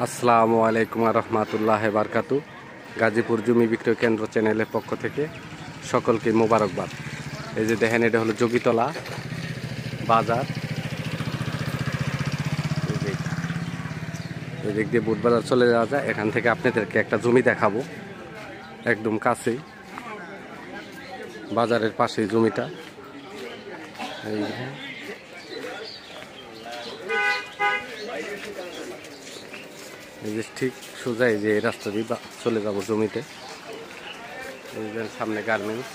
আসসালামু আলাইকুম রহমতুল্লাহ বারকাতু। গাজীপুর জমি বিক্রয় কেন্দ্র চ্যানেলের পক্ষ থেকে সকলকে মোবারকবাদ। এই যে দেখেন, এটা হলো যোগীতলা বাজার। এই দিক দিয়ে বুট বাজার চলে যাওয়া যায়। এখান থেকে আপনাদেরকে একটা জমি দেখাবো, একদম কাছেই, বাজারের পাশেই জমিটা। এই যে ঠিক সোজা এই যে এই রাস্তা দিয়ে চলে যাবো জমিতে। এই যে সামনে গার্মেন্টস।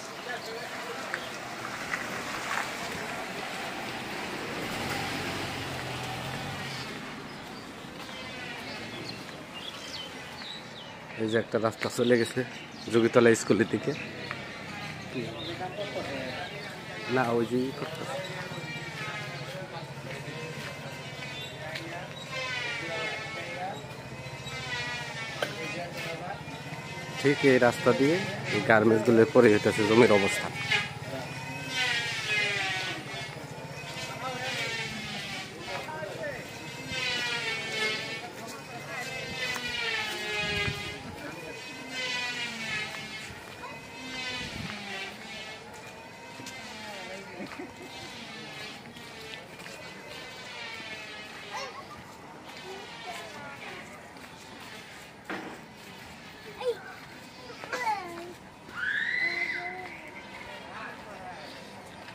এই যে একটা রাস্তা চলে গেছে যোগীতলা স্কুলের দিকে। না, ওই যে ঠিক এই রাস্তা দিয়ে এই গার্মেন্টস গুলোর পরে হইতেছে জমির অবস্থা।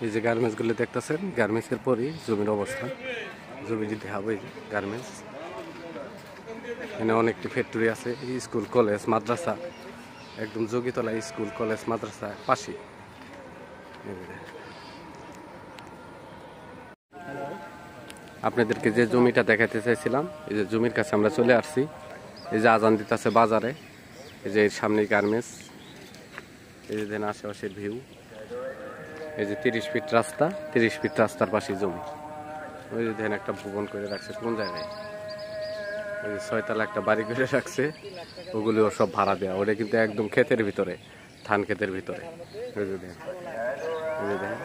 এই যে গার্মেন্টস গুলো দেখতেছেন, গার্মেন্টস এর পরই জমির অবস্থান। জমি যদি হবে গার্মেন্টস, এখানে অনেকটি ফ্যাক্টরি আছে, স্কুল কলেজ মাদ্রাসা, একদম যোগীতলা স্কুল কলেজ মাদ্রাসা পাশে। আপনাদেরকে যে জমিটা দেখাতে চাইছিলাম, এই যে জমির কাছে আমরা চলে আসছি। এই যে আজান দিতেছে বাজারে, এই যে সামনে গার্মেন্টস, এই যে দেন আশেপাশের ভিউ। এই যে 30 ফিট রাস্তা, 30 ফিট রাস্তার পাশে জমি। ওই যে দেখেন একটা ভবন করে রাখছে কোন জায়গায়, ওই যে 6 তলা একটা বাড়ি করে রাখছে, ওগুলো সব ভাড়া দেওয়া। ওটা কিন্তু একদম ক্ষেতের ভিতরে, ধান ক্ষেতের ভিতরে। ওই যে দেখেন, এই যে দেখেন,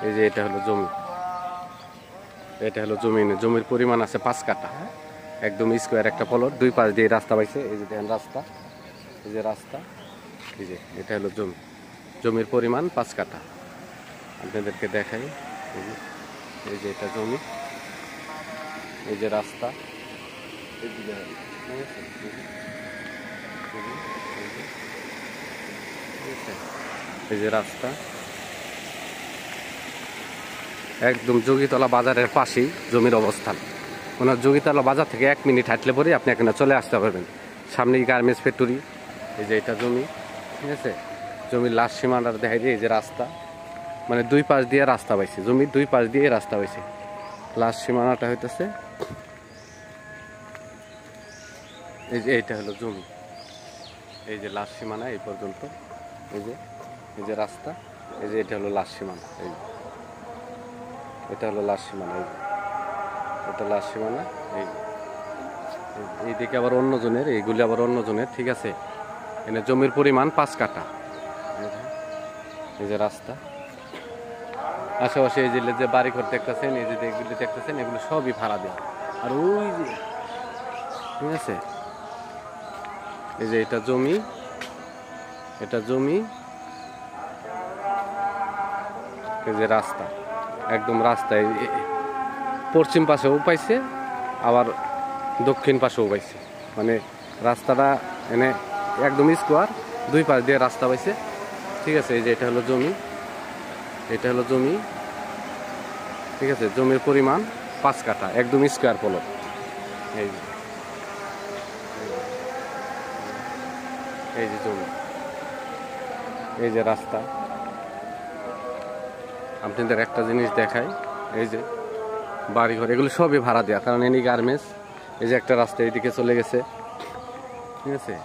এই যে এটা হলো জমি, এটা হলো জমি। জমির পরিমাণ আছে 5 কাঠা, একদম স্কোয়ার একটা প্লট, 2 পাশ দিয়ে রাস্তা পাইছে। এই যে দেখেন রাস্তা, এই যে রাস্তা, এই যে এটা হলো জমি। জমির পরিমাণ 5 কাঠা। আপনাদেরকে দেখাই, এই যে এটা জমি, এই যে রাস্তা, এই যে রাস্তা, একদম যোগীতলা বাজারের পাশেই জমির অবস্থান। ওনার যোগীতলা বাজার থেকে 1 মিনিট হাঁটলে পরে আপনি এখানে চলে আসতে পারবেন। সামনেই গার্মেন্টস ফ্যাক্টরি। এই যে এটা জমি, ঠিক আছে। জমির লাস্ট সীমানার দেখাই দিয়ে এই যে রাস্তা, মানে 2 পাশ দিয়ে রাস্তা পাইছে, জমির 2 পাশ দিয়ে রাস্তা পাইছে। লাস্ট সীমানাটা হইতেছে এই যে এইটা হলো জমি। এই যে লাস্ট সীমানা এই পর্যন্ত, এই যে রাস্তা, এই যে এটা হলো লাস্ট সীমানা। এই এটা হলো লাস্ট সীমানা, এই এটা লাস্ট সীমানা। এইদিকে আবার অন্যজনের, এইগুলি আবার অন্যজনের, ঠিক আছে। এখানে জমির পরিমাণ 5 কাঠা। এই যে রাস্তা, আশেপাশে এই যে বাড়ি ঘর দেখতেছেন, এই যে এগুলি দেখতেছেন, এগুলো সবই ভাড়া দেওয়া। আর ওই যে, ঠিক আছে, এই যে এটা জমি, এটা জমি, এই যে রাস্তা, একদম রাস্তায় পশ্চিম পাশেও পাইছে, আবার দক্ষিণ পাশেও পাইছে। মানে রাস্তাটা এনে একদম স্কোয়ার, 2 পাশ দিয়ে রাস্তা পাইছে, ঠিক আছে। এই যে এটা হলো জমি, এটা হলো জমি, ঠিক আছে। জমির পরিমাণ 5 কাঠা, একদম স্কোয়ার প্লট। এই যে জমি, এই যে রাস্তা। আপনাদের একটা জিনিস দেখাই, এই যে বাড়িঘর, এগুলো সবই ভাড়া দেওয়া, কারণ এনি গার্মেন্টস। এই যে একটা রাস্তা এইদিকে চলে গেছে, ঠিক আছে।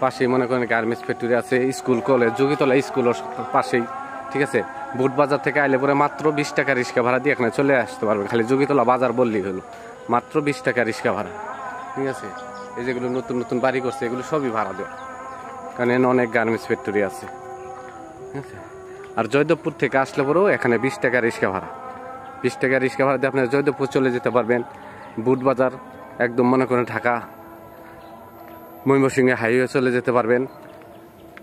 পাশেই মনে করেন গার্মেন্টস ফ্যাক্টরি আছে, স্কুল কলেজ, যোগীতলা স্কুলের পাশেই, ঠিক আছে। বুট বাজার থেকে আইলে পরে মাত্র 20 টাকা রিক্সা ভাড়া দিয়ে এখানে চলে আসতে পারবেন। খালি যোগীতলা বাজার বললেই হলো, মাত্র 20 টাকা রিক্সা ভাড়া, ঠিক আছে। এই যেগুলো নতুন নতুন বাড়ি করছে, এগুলো সবই ভাড়া দেওয়া, কারণ এখানে অনেক গার্মেন্টস ফ্যাক্টরি আছে, ঠিক আছে। আর জয়দেবপুর থেকে আসলে পরেও এখানে 20 টাকা রিক্সা ভাড়া, 20 টাকা রিক্সা ভাড়া দিয়ে আপনারা জয়দেবপুর চলে যেতে পারবেন। বুট বাজার একদম মনে করেন ঢাকা ময়মনসিংহে হাইওয়ে চলে যেতে পারবেন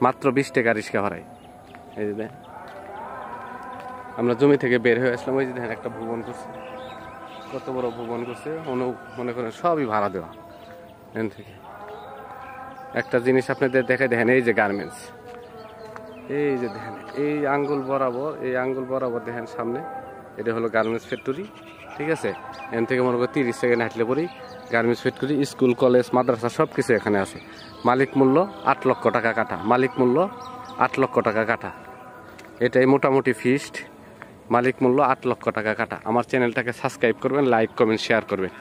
মাত্র 20 টাকা রিক্সা ভাড়ায়। এই যে আমরা জমি থেকে বের হয়ে আসলাম, ওই যে দেখেন একটা ভবন করছে, কত বড় ভবন করছে, মনে করেন সবই ভাড়া দেওয়া। এখান থেকে একটা জিনিস আপনাদের দেখে দেখেন, এই যে গার্মেন্টস, এই যে দেখেন এই আঙ্গুল বরাবর দেখেন সামনে, এটা হলো গার্মেন্টস ফ্যাক্টরি। ঠিক আছে, এখান থেকে মনে করেন 30 সেকেন্ড হাঁটলে পরেই গার্মেন্টস ফ্যাক্টরি, স্কুল কলেজ মাদ্রাসা সব কিছু এখানে আছে। মালিক মূল্য 8 লক্ষ টাকা কাঠা, মালিক মূল্য 8 লক্ষ টাকা কাঠা, এটাই মোটামুটি ফিক্সড। মালিক মূল্য 8 লক্ষ টাকা কাঠা। আমার চ্যানেলটাকে সাবস্ক্রাইব করবেন, লাইক কমেন্ট শেয়ার করবেন।